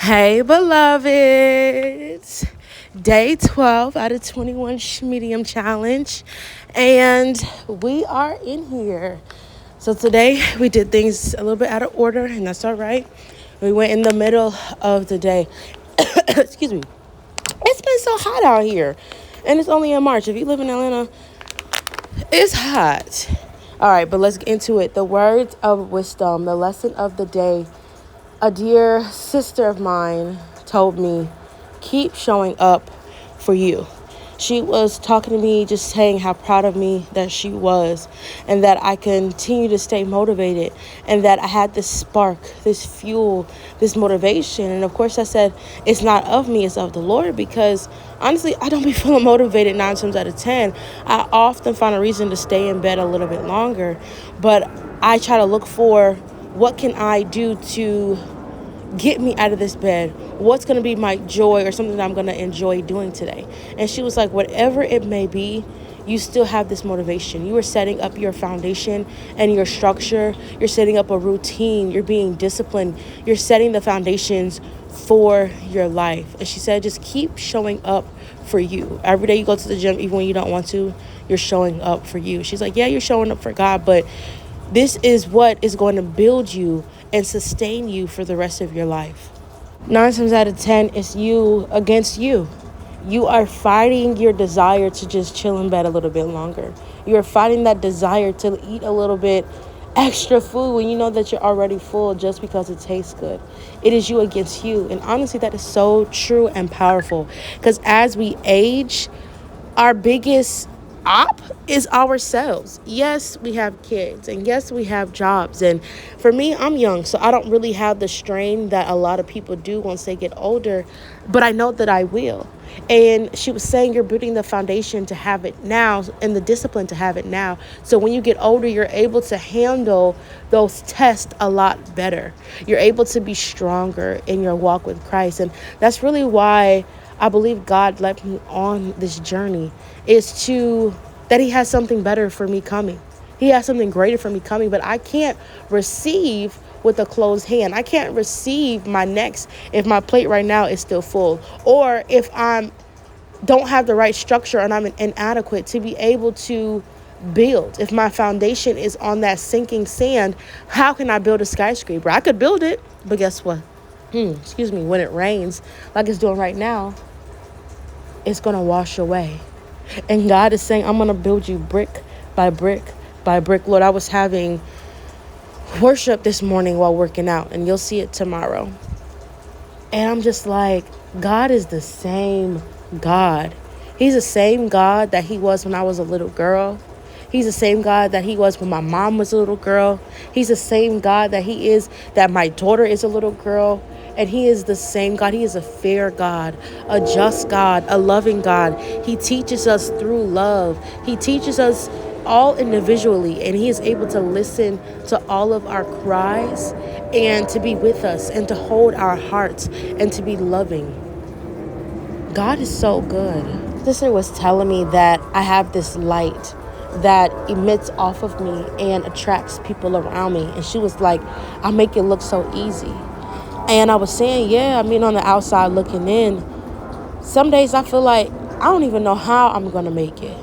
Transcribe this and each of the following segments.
Hey, beloveds. Day 12 out of 21 medium challenge. And we are in here. So today we did things a little bit out of order, and that's all right. We went in the middle of the day. Excuse me. It's been so hot out here. And it's only in March. If you live in Atlanta, it's hot. All right, but let's get into it. The words of wisdom, the lesson of the day. A dear sister of mine told me, keep showing up for you. She was talking to me, just saying how proud of me that she was, and that I continue to stay motivated, and that I had this spark, this fuel, this motivation. And of course I said, it's not of me, it's of the Lord, because honestly, I don't be feeling motivated 9 times out of 10. I often find a reason to stay in bed a little bit longer, but I try to look for what can I do to get me out of this bed? What's going to be my joy or something that I'm going to enjoy doing today? And she was like, whatever it may be, you still have this motivation. You are setting up your foundation and your structure. You're setting up a routine. You're being disciplined. You're setting the foundations for your life. And she said, just keep showing up for you. Every day you go to the gym, even when you don't want to, you're showing up for you. She's like, yeah, you're showing up for God, but this is what is going to build you and sustain you for the rest of your life. 9 times out of 10, it's you against you. You are fighting your desire to just chill in bed a little bit longer. You are fighting that desire to eat a little bit extra food when you know that you're already full just because it tastes good. It is you against you. And honestly, that is so true and powerful, because as we age, our biggest op is ourselves. Yes, we have kids, and yes, we have jobs. And for me, I'm young, so I don't really have the strain that a lot of people do once they get older, but I know that I will. And she was saying, you're building the foundation to have it now and the discipline to have it now. So when you get older, you're able to handle those tests a lot better. You're able to be stronger in your walk with Christ. And that's really why I believe God led me on this journey, is that he has something better for me coming. He has something greater for me coming, but I can't receive with a closed hand. I can't receive my next if my plate right now is still full, or if I don't have the right structure and I'm inadequate to be able to build. If my foundation is on that sinking sand, how can I build a skyscraper? I could build it, but guess what? When it rains, like it's doing right now, it's going to wash away. And God is saying, I'm going to build you brick by brick by brick. Lord, I was having worship this morning while working out, and you'll see it tomorrow. And I'm just like, God is the same God. He's the same God that he was when I was a little girl. He's the same God that he was when my mom was a little girl. He's the same God that he is, that my daughter is a little girl. And he is the same God. He is a fair God, a just God, a loving God. He teaches us through love. He teaches us all individually, and he is able to listen to all of our cries and to be with us and to hold our hearts and to be loving. God is so good. Sister was telling me that I have this light that emits off of me and attracts people around me. And she was like, I make it look so easy. And I was saying, yeah, on the outside looking in, some days I feel like I don't even know how I'm going to make it.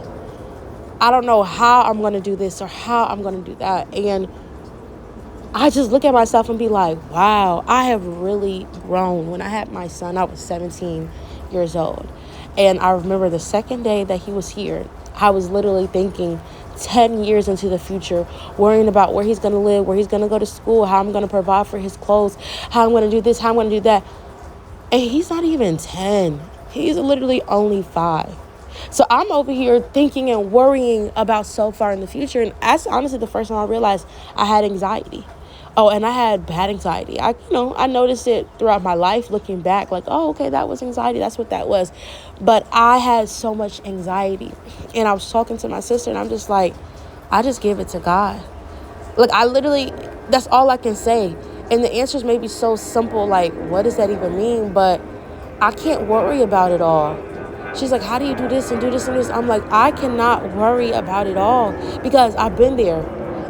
I don't know how I'm going to do this or how I'm going to do that. And I just look at myself and be like, wow, I have really grown. When I had my son, I was 17 years old. And I remember the second day that he was here, I was literally thinking 10 years into the future, worrying about where he's going to live, where he's going to go to school, how I'm going to provide for his clothes, how I'm going to do this, how I'm going to do that. And he's not even 10. He's literally only 5. So I'm over here thinking and worrying about so far in the future. And that's honestly the first time I realized I had anxiety. Oh, and I had bad anxiety. I noticed it throughout my life looking back, like, oh, okay, that was anxiety. That's what that was. But I had so much anxiety. And I was talking to my sister, and I'm just like, I just give it to God. Like, that's all I can say. And the answers may be so simple, like, what does that even mean? But I can't worry about it all. She's like, how do you do this and do this and this? I'm like, I cannot worry about it all because I've been there.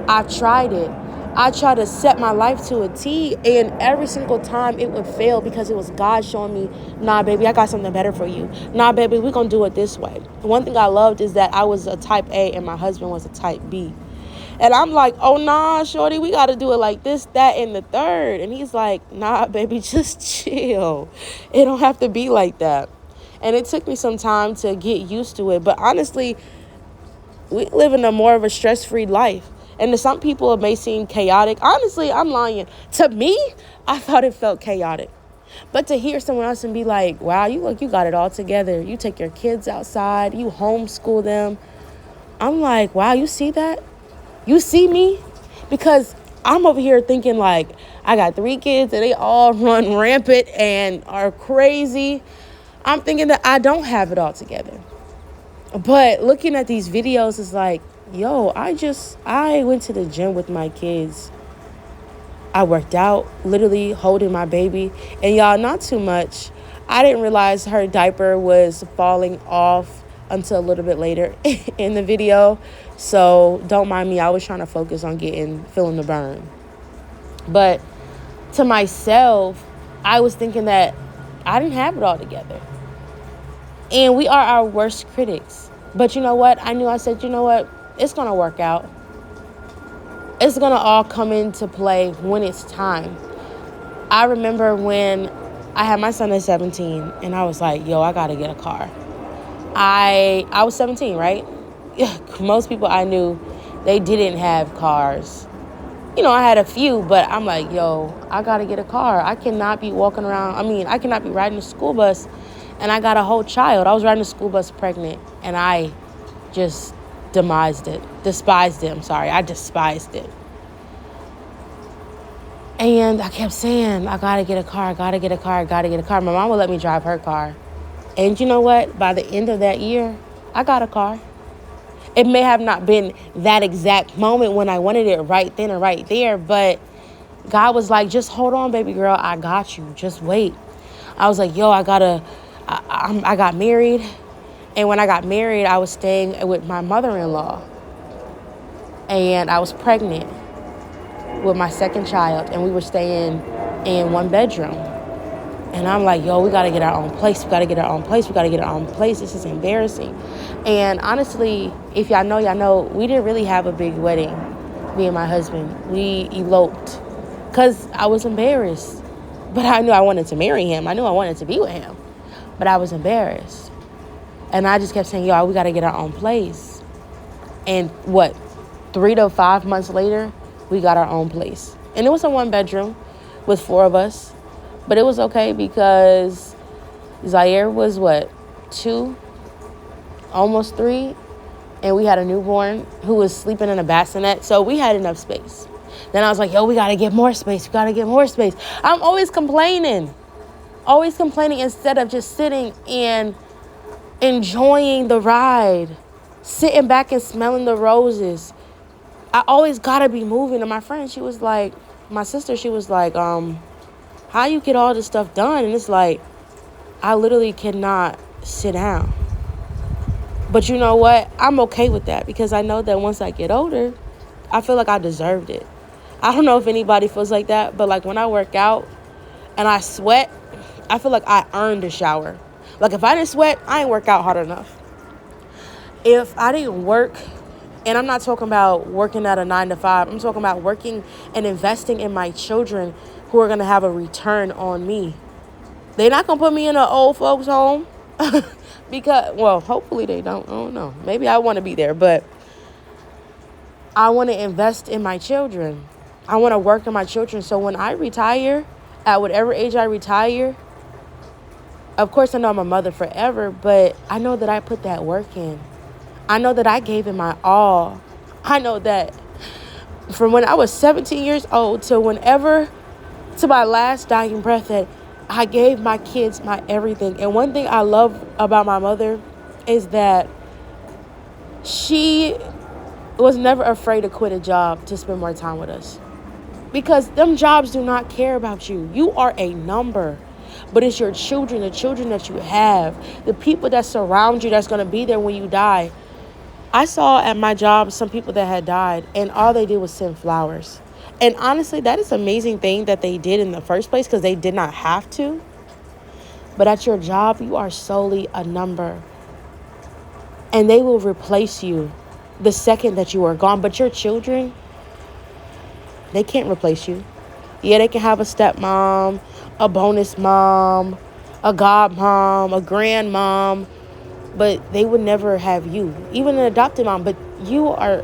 I've tried it. I tried to set my life to a T, and every single time it would fail because it was God showing me, nah, baby, I got something better for you. Nah, baby, we're going to do it this way. One thing I loved is that I was a type A and my husband was a type B. And I'm like, oh, nah, shorty, we got to do it like this, that, and the third. And he's like, nah, baby, just chill. It don't have to be like that. And it took me some time to get used to it. But honestly, we live in a more of a stress-free life. And to some people, it may seem chaotic. Honestly, I'm lying. To me, I thought it felt chaotic. But to hear someone else and be like, wow, you got it all together. You take your kids outside. You homeschool them. I'm like, wow, you see that? You see me? Because I'm over here thinking like, I got 3 kids and they all run rampant and are crazy. I'm thinking that I don't have it all together. But looking at these videos is like, yo, I went to the gym with my kids. I worked out, literally holding my baby. And y'all, not too much. I didn't realize her diaper was falling off until a little bit later in the video. So don't mind me. I was trying to focus on feeling the burn. But to myself, I was thinking that I didn't have it all together. And we are our worst critics. But you know what? I said, you know what? It's going to work out. It's going to all come into play when it's time. I remember when I had my son at 17 and I was like, yo, I got to get a car. I was 17, right? Most people I knew, they didn't have cars. You know, I had a few, but I'm like, yo, I got to get a car. I cannot be walking around. I cannot be riding a school bus and I got a whole child. I was riding a school bus pregnant and I just despised it. I despised it. And I kept saying, I got to get a car. My mom would let me drive her car. And you know what? By the end of that year, I got a car. It may have not been that exact moment when I wanted it right then and right there, but God was like, just hold on, baby girl. I got you. Just wait. I was like, yo, I got married. And when I got married, I was staying with my mother-in-law. And I was pregnant with my second child. And we were staying in 1 bedroom. And I'm like, yo, we got to get our own place. This is embarrassing. And honestly, if y'all know, we didn't really have a big wedding, me and my husband. We eloped because I was embarrassed. But I knew I wanted to marry him. I knew I wanted to be with him. But I was embarrassed. And I just kept saying, yo, we got to get our own place. And 3 to 5 months later, we got our own place. And it was a 1 bedroom with 4 of us. But it was okay because Zaire was 2, almost 3. And we had a newborn who was sleeping in a bassinet. So we had enough space. Then I was like, yo, we got to get more space. I'm always complaining instead of just sitting and enjoying the ride, sitting back and smelling the roses. I always got to be moving. And my friend, my sister, she was like, how you get all this stuff done? And it's like, I literally cannot sit down. But you know what? I'm okay with that because I know that once I get older, I feel like I deserved it. I don't know if anybody feels like that, but like when I work out and I sweat, I feel like I earned a shower. Like if I didn't sweat, I ain't work out hard enough. If I didn't work, and I'm not talking about working at a 9 to 5, I'm talking about working and investing in my children who are going to have a return on me. They're not going to put me in an old folks home because, hopefully they don't. I don't know. Maybe I want to be there, but I want to invest in my children. I want to work in my children. So when I retire, at whatever age I retire, of course I know I'm a mother forever, but I know that I put that work in. I know that I gave it my all. I know that from when I was 17 years old to my last dying breath, that I gave my kids my everything. And one thing I love about my mother is that she was never afraid to quit a job to spend more time with us. Because them jobs do not care about you. You are a number. But it's your children, the children that you have, the people that surround you that's going to be there when you die. I saw at my job some people that had died, and all they did was send flowers. And honestly, that is an amazing thing that they did in the first place, because they did not have to. But at your job, you are solely a number. And they will replace you the second that you are gone. But your children, they can't replace you. Yeah, they can have a stepmom, a bonus mom, a godmom, a grandmom, but they would never have you. Even an adopted mom, but you are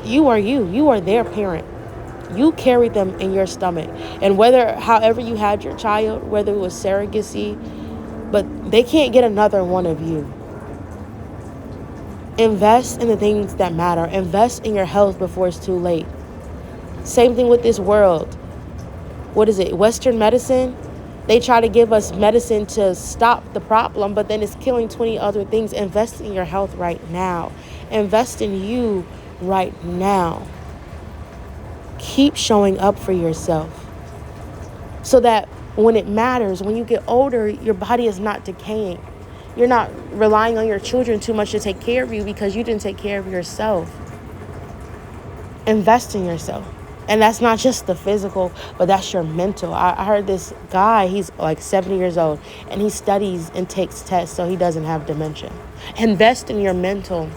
you. You are their parent. You carried them in your stomach. And however you had your child, whether it was surrogacy, but they can't get another one of you. Invest in the things that matter. Invest in your health before it's too late. Same thing with this world. What is it? Western medicine? They try to give us medicine to stop the problem, but then it's killing 20 other things. Invest in your health right now. Invest in you right now. Keep showing up for yourself so that when it matters, when you get older, your body is not decaying. You're not relying on your children too much to take care of you because you didn't take care of yourself. Invest in yourself. And that's not just the physical, but that's your mental. I heard this guy, he's like 70 years old, and he studies and takes tests so he doesn't have dementia. Invest in your mental.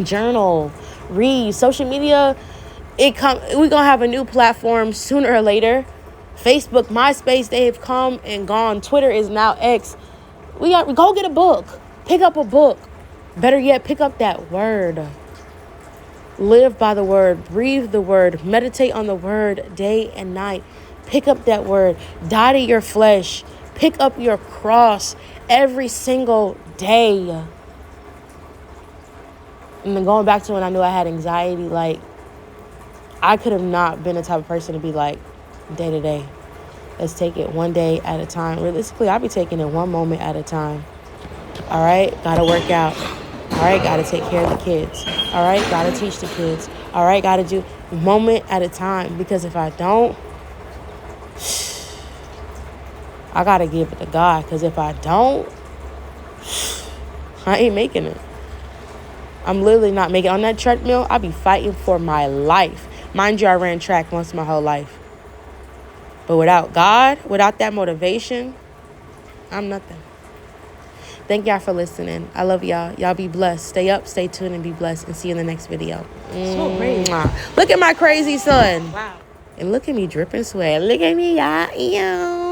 Journal, read. Social media, we're going to have a new platform sooner or later. Facebook, MySpace, they have come and gone. Twitter is now X. Go get a book. Pick up a book. Better yet, pick up that word. Live by the word, breathe the word, meditate on the word day and night. Pick up that word, die to your flesh, pick up your cross every single day. And then going back to when I knew I had anxiety, like, I could have not been the type of person to be like, day to day. Let's take it one day at a time. Realistically, I'll be taking it one moment at a time. All right, gotta work out. All right, got to take care of the kids. All right, got to teach the kids. All right, got to do moment at a time. Because if I don't, I got to give it to God. Because if I don't, I ain't making it. I'm literally not making it. On that treadmill, I'll be fighting for my life. Mind you, I ran track once my whole life. But without God, without that motivation, I'm nothing. Thank y'all for listening. I love y'all. Y'all be blessed. Stay up, stay tuned, and be blessed. And see you in the next video. So great. Look at my crazy son. Wow. And look at me dripping sweat. Look at me, y'all.